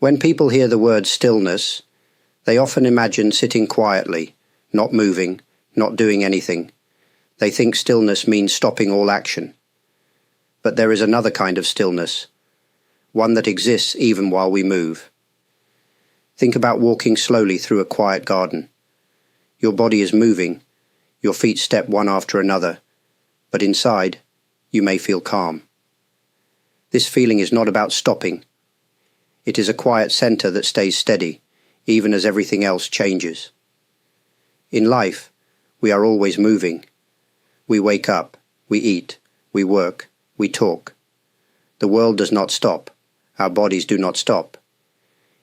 When people hear the word stillness, they often imagine sitting quietly, not moving, not doing anything. They think stillness means stopping all action. But there is another kind of stillness, one that exists even while we move. Think about walking slowly through a quiet garden. Your body is moving, your feet step one after another, but inside, you may feel calm. This feeling is not about stopping. It is a quiet center that stays steady, even as everything else changes. In life, we are always moving. We wake up, we eat, we work, we talk. The world does not stop. Our bodies do not stop.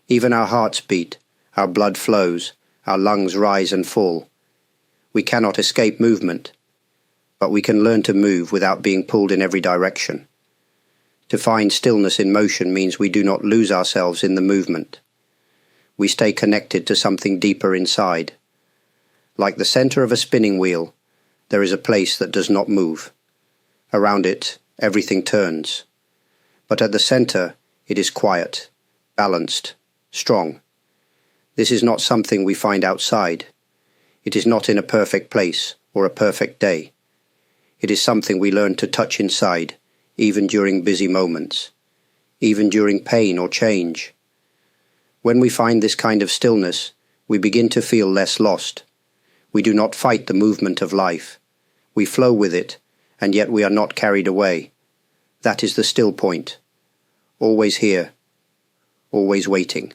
Even our hearts beat, our blood flows, our lungs rise and fall. We cannot escape movement, but we can learn to move without being pulled in every direction. To find stillness in motion means we do not lose ourselves in the movement. We stay connected to something deeper inside. Like the center of a spinning wheel, there is a place that does not move. Around it, everything turns. But at the center, it is quiet, balanced, strong. This is not something we find outside. It is not in a perfect place or a perfect day. It is something we learn to touch inside, even during busy moments, even during pain or change. When we find this kind of stillness, we begin to feel less lost. We do not fight the movement of life. We flow with it, and yet we are not carried away. That is the still point. Always here, always waiting.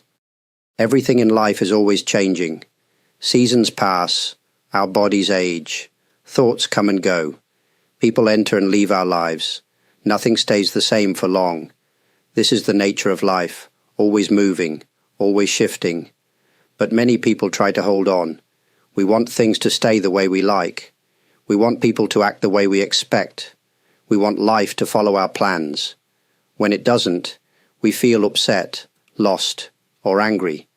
Everything in life is always changing. Seasons pass, our bodies age, thoughts come and go. People enter and leave our lives. Nothing stays the same for long. This is the nature of life, always moving, always shifting. But many people try to hold on. We want things to stay the way we like. We want people to act the way we expect. We want life to follow our plans. When it doesn't, we feel upset, lost, or angry.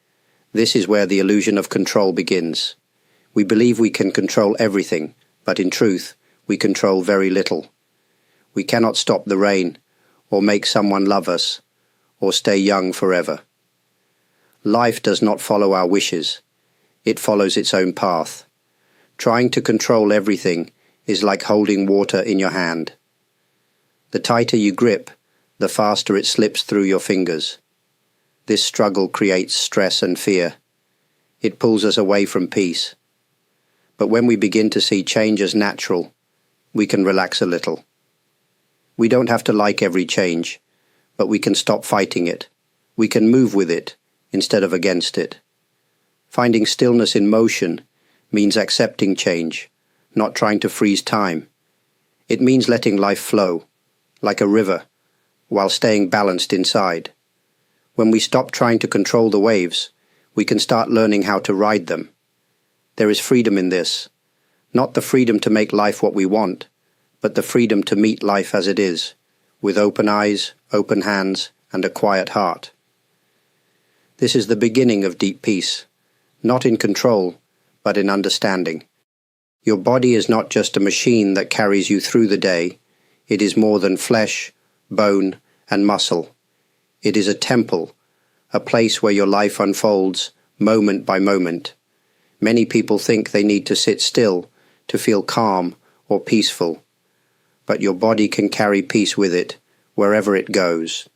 This is where the illusion of control begins. We believe we can control everything, but in truth, we control very little. We cannot stop the rain, or make someone love us, or stay young forever. Life does not follow our wishes. It follows its own path. Trying to control everything is like holding water in your hand. The tighter you grip, the faster it slips through your fingers. This struggle creates stress and fear. It pulls us away from peace. But when we begin to see change as natural, we can relax a little. We don't have to like every change, but we can stop fighting it. We can move with it instead of against it. Finding stillness in motion means accepting change, not trying to freeze time. It means letting life flow, like a river, while staying balanced inside. When we stop trying to control the waves, we can start learning how to ride them. There is freedom in this, not the freedom to make life what we want, but the freedom to meet life as it is, with open eyes, open hands, and a quiet heart. This is the beginning of deep peace, not in control, but in understanding. Your body is not just a machine that carries you through the day. It is more than flesh, bone, and muscle. It is a temple, a place where your life unfolds, moment by moment. Many people think they need to sit still to feel calm or peaceful. But your body can carry peace with it, wherever it goes.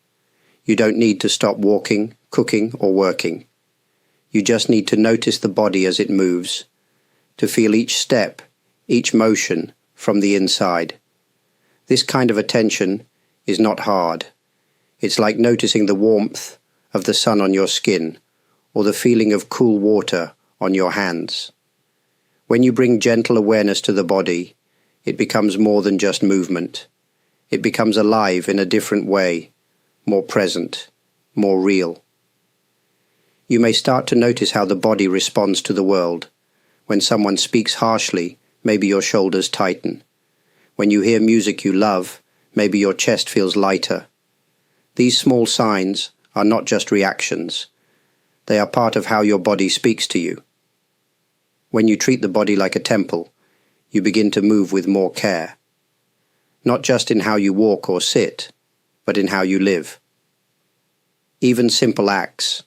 You don't need to stop walking, cooking, or working. You just need to notice the body as it moves, to feel each step, each motion from the inside. This kind of attention is not hard. It's like noticing the warmth of the sun on your skin, or the feeling of cool water on your hands. When you bring gentle awareness to the body, it becomes more than just movement. It becomes alive in a different way, more present, more real. You may start to notice how the body responds to the world. When someone speaks harshly, maybe your shoulders tighten. When you hear music you love, maybe your chest feels lighter. These small signs are not just reactions. They are part of how your body speaks to you. When you treat the body like a temple, you begin to move with more care. Not just in how you walk or sit, but in how you live. Even simple acts,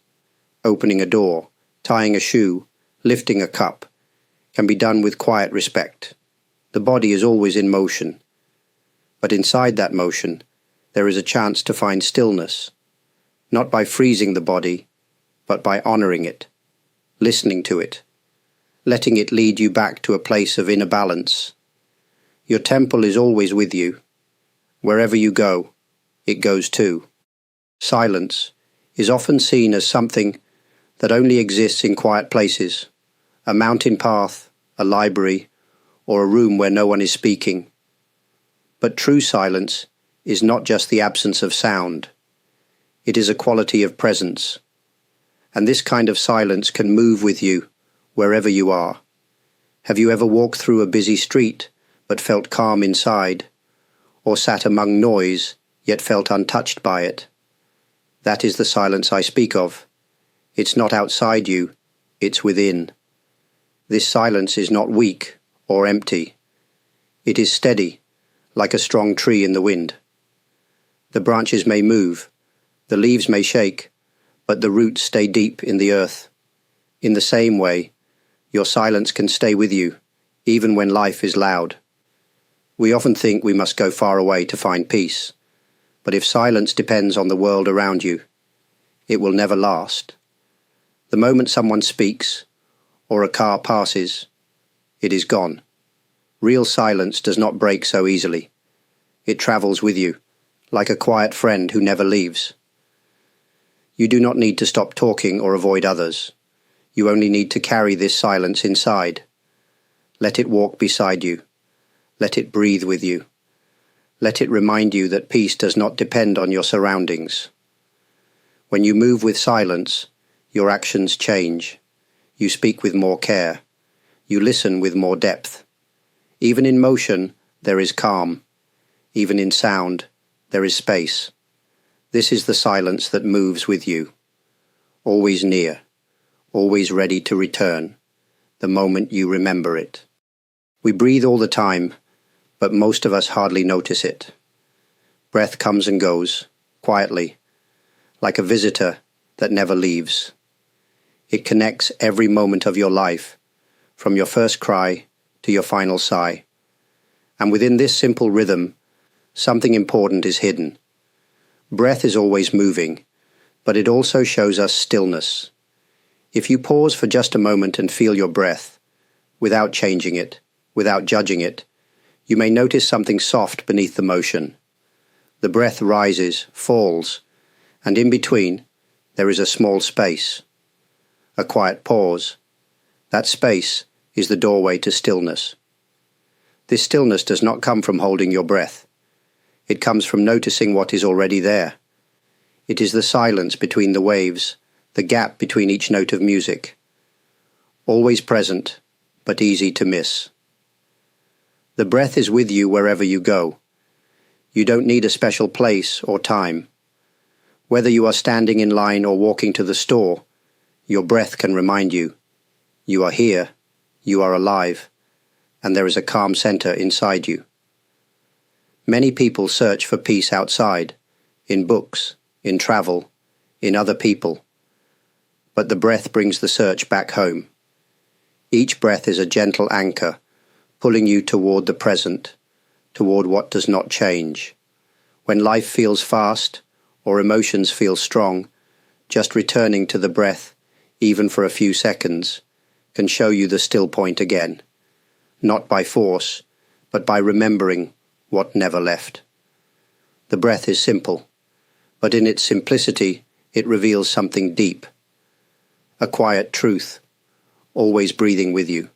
opening a door, tying a shoe, lifting a cup, can be done with quiet respect. The body is always in motion, but inside that motion, there is a chance to find stillness, not by freezing the body, but by honoring it, listening to it, letting it lead you back to a place of inner balance. Your temple is always with you. Wherever you go, it goes too. Silence is often seen as something that only exists in quiet places, a mountain path, a library, or a room where no one is speaking. But true silence is not just the absence of sound. It is a quality of presence. And this kind of silence can move with you wherever you are. Have you ever walked through a busy street but felt calm inside, or sat among noise yet felt untouched by it? That is the silence I speak of. It's not outside you, it's within. This silence is not weak or empty. It is steady, like a strong tree in the wind. The branches may move, the leaves may shake, but the roots stay deep in the earth. In the same way, your silence can stay with you, even when life is loud. We often think we must go far away to find peace, but if silence depends on the world around you, it will never last. The moment someone speaks, or a car passes, it is gone. Real silence does not break so easily. It travels with you, like a quiet friend who never leaves. You do not need to stop talking or avoid others. You only need to carry this silence inside. Let it walk beside you. Let it breathe with you. Let it remind you that peace does not depend on your surroundings. When you move with silence, your actions change. You speak with more care. You listen with more depth. Even in motion, there is calm. Even in sound, there is space. This is the silence that moves with you. Always near, always ready to return, the moment you remember it. We breathe all the time, but most of us hardly notice it. Breath comes and goes, quietly, like a visitor that never leaves. It connects every moment of your life, from your first cry to your final sigh. And within this simple rhythm, something important is hidden. Breath is always moving, but it also shows us stillness. If you pause for just a moment and feel your breath, without changing it, without judging it, you may notice something soft beneath the motion. The breath rises, falls, and in between, there is a small space, a quiet pause. That space is the doorway to stillness. This stillness does not come from holding your breath. It comes from noticing what is already there. It is the silence between the waves, the gap between each note of music. Always present, but easy to miss. The breath is with you wherever you go. You don't need a special place or time. Whether you are standing in line or walking to the store, your breath can remind you. You are here, you are alive, and there is a calm center inside you. Many people search for peace outside, in books, in travel, in other people. But the breath brings the search back home. Each breath is a gentle anchor, pulling you toward the present, toward what does not change. When life feels fast, or emotions feel strong, just returning to the breath, even for a few seconds, can show you the still point again. Not by force, but by remembering what never left. The breath is simple, but in its simplicity it reveals something deep. A quiet truth, always breathing with you.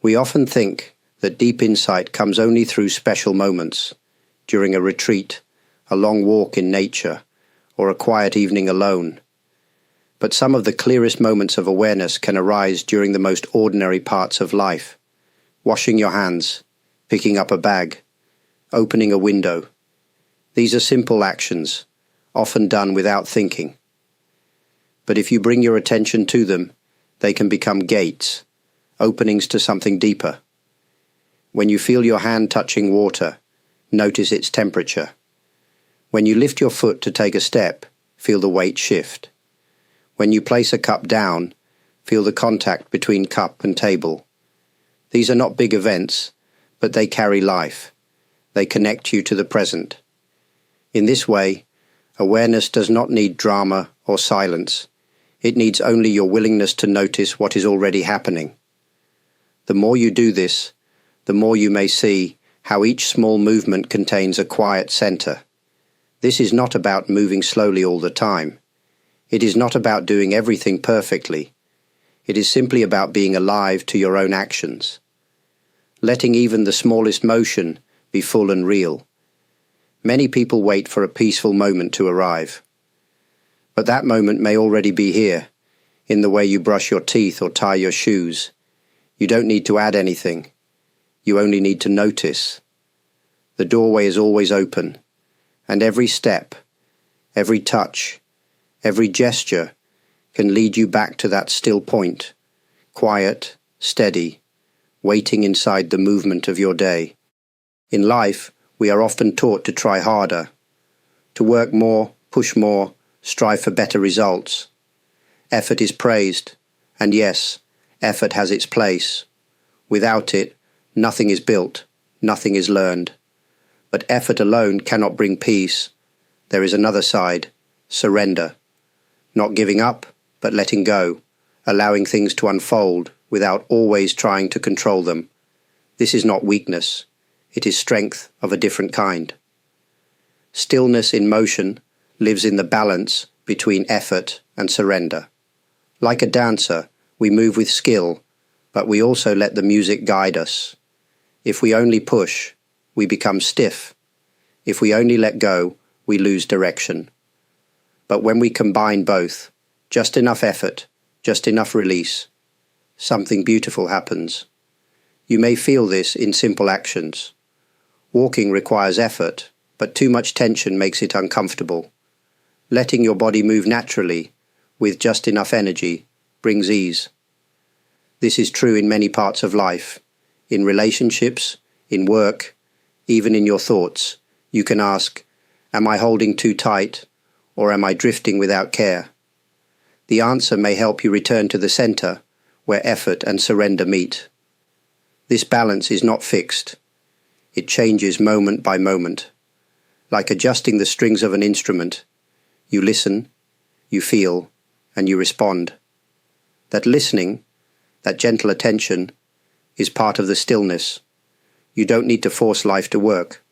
We often think that deep insight comes only through special moments, during a retreat, a long walk in nature, or a quiet evening alone. But some of the clearest moments of awareness can arise during the most ordinary parts of life. Washing your hands, picking up a bag, opening a window. These are simple actions, often done without thinking. But if you bring your attention to them, they can become gates, openings to something deeper. When you feel your hand touching water, notice its temperature. When you lift your foot to take a step, feel the weight shift. When you place a cup down, feel the contact between cup and table. These are not big events, but they carry life. They connect you to the present. In this way, awareness does not need drama or silence. It needs only your willingness to notice what is already happening. The more you do this, the more you may see how each small movement contains a quiet center. This is not about moving slowly all the time. It is not about doing everything perfectly. It is simply about being alive to your own actions. Letting even the smallest motion be full and real. Many people wait for a peaceful moment to arrive. But that moment may already be here, in the way you brush your teeth or tie your shoes. You don't need to add anything. You only need to notice. The doorway is always open, and every step, every touch, every gesture can lead you back to that still point, quiet, steady, waiting inside the movement of your day. In life, we are often taught to try harder, to work more, push more, strive for better results. Effort is praised, and yes, effort has its place. Without it, nothing is built, nothing is learned. But effort alone cannot bring peace. There is another side, surrender. Not giving up, but letting go, allowing things to unfold without always trying to control them. This is not weakness. It is strength of a different kind. Stillness in motion lives in the balance between effort and surrender. Like a dancer, we move with skill, but we also let the music guide us. If we only push, we become stiff. If we only let go, we lose direction. But when we combine both, just enough effort, just enough release, something beautiful happens. You may feel this in simple actions. Walking requires effort, but too much tension makes it uncomfortable. Letting your body move naturally, with just enough energy, brings ease. This is true in many parts of life. In relationships, in work, even in your thoughts. You can ask, am I holding too tight, or am I drifting without care? The answer may help you return to the center, where effort and surrender meet. This balance is not fixed. It changes moment by moment. Like adjusting the strings of an instrument, you listen, you feel, and you respond. That listening, that gentle attention, is part of the stillness. You don't need to force life to work,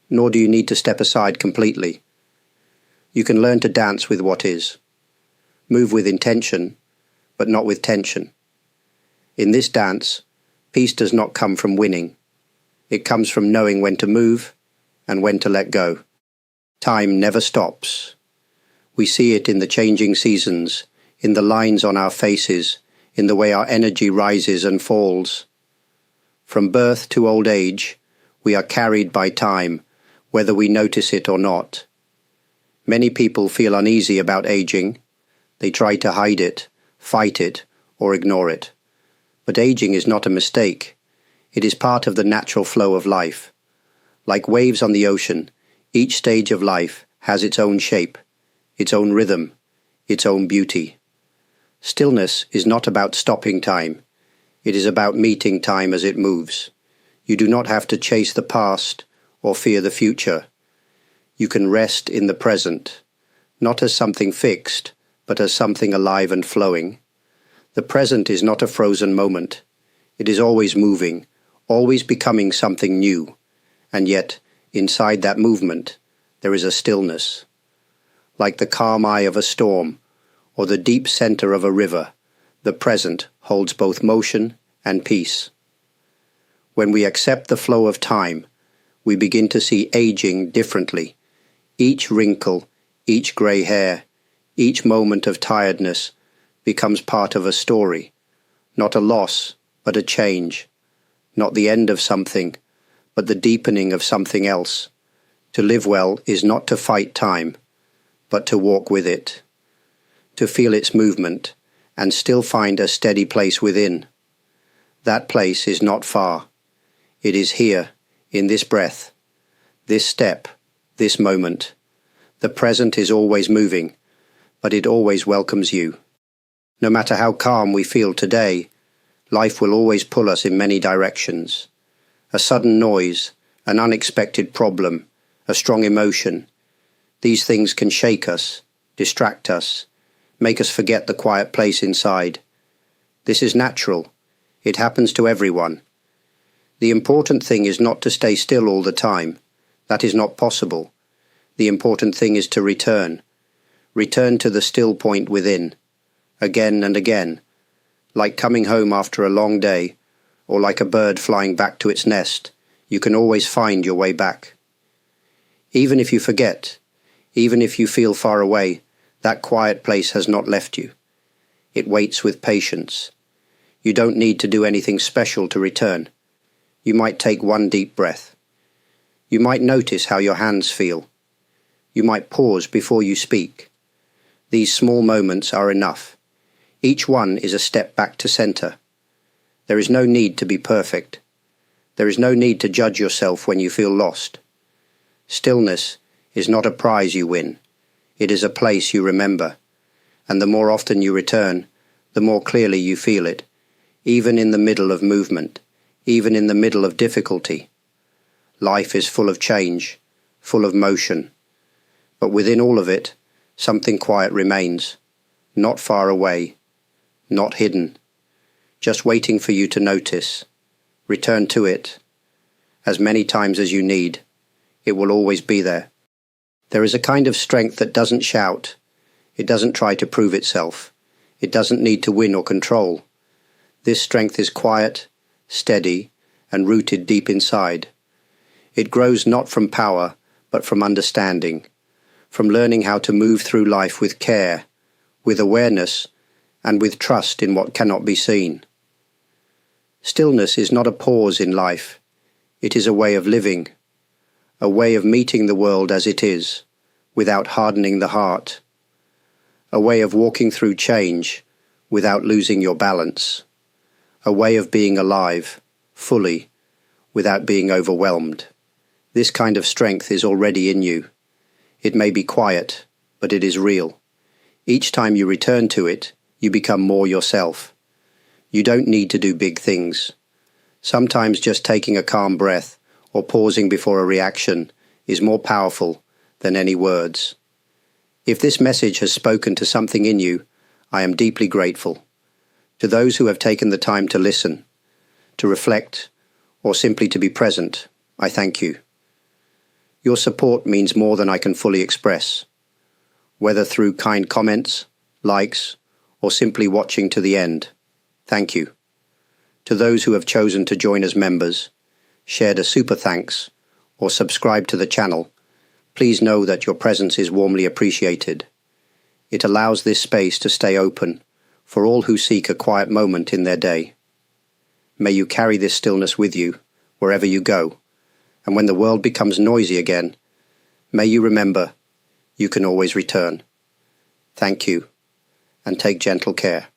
nor do you need to step aside completely. You can learn to dance with what is. Move with intention, but not with tension. In this dance, peace does not come from winning. It comes from knowing when to move and when to let go. Time never stops. We see it in the changing seasons, in the lines on our faces, in the way our energy rises and falls. From birth to old age, we are carried by time, whether we notice it or not. Many people feel uneasy about aging. They try to hide it, fight it, or ignore it. But aging is not a mistake. It is part of the natural flow of life. Like waves on the ocean, each stage of life has its own shape, its own rhythm, its own beauty. Stillness is not about stopping time. It is about meeting time as it moves. You do not have to chase the past or fear the future. You can rest in the present, not as something fixed, but as something alive and flowing. The present is not a frozen moment. It is always moving, always becoming something new. And yet, inside that movement, there is a stillness. Like the calm eye of a storm, or the deep center of a river, the present holds both motion and peace. When we accept the flow of time, we begin to see aging differently. Each wrinkle, each grey hair, each moment of tiredness becomes part of a story, not a loss, but a change, not the end of something, but the deepening of something else. To live well is not to fight time, but to walk with it, to feel its movement, and still find a steady place within. That place is not far. It is here, in this breath, this step, this moment. The present is always moving, but it always welcomes you. No matter how calm we feel today, life will always pull us in many directions. A sudden noise, an unexpected problem, a strong emotion. These things can shake us, distract us, make us forget the quiet place inside. This is natural. It happens to everyone. The important thing is not to stay still all the time. That is not possible. The important thing is to return. Return to the still point within, again and again, like coming home after a long day, or like a bird flying back to its nest. You can always find your way back. Even if you forget, even if you feel far away, that quiet place has not left you. It waits with patience. You don't need to do anything special to return. You might take one deep breath. You might notice how your hands feel. You might pause before you speak. These small moments are enough. Each one is a step back to center. There is no need to be perfect. There is no need to judge yourself when you feel lost. Stillness is not a prize you win. It is a place you remember. And the more often you return, the more clearly you feel it, even in the middle of movement, even in the middle of difficulty. Life is full of change, full of motion. But within all of it, something quiet remains, not far away, not hidden, just waiting for you to notice. Return to it. As many times as you need, it will always be there. There is a kind of strength that doesn't shout. It doesn't try to prove itself. It doesn't need to win or control. This strength is quiet, steady, and rooted deep inside. It grows not from power, but from understanding, from learning how to move through life with care, with awareness, and with trust in what cannot be seen. Stillness is not a pause in life. It is a way of living, a way of meeting the world as it is, without hardening the heart, a way of walking through change without losing your balance, a way of being alive, fully, without being overwhelmed. This kind of strength is already in you. It may be quiet, but it is real. Each time you return to it, you become more yourself. You don't need to do big things. Sometimes just taking a calm breath or pausing before a reaction is more powerful than any words. If this message has spoken to something in you, I am deeply grateful. To those who have taken the time to listen, to reflect, or simply to be present, I thank you. Your support means more than I can fully express, whether through kind comments, likes, or simply watching to the end. Thank you. To those who have chosen to join as members, shared a super thanks, or subscribed to the channel, please know that your presence is warmly appreciated. It allows this space to stay open for all who seek a quiet moment in their day. May you carry this stillness with you wherever you go, and when the world becomes noisy again, may you remember you can always return. Thank you, and take gentle care.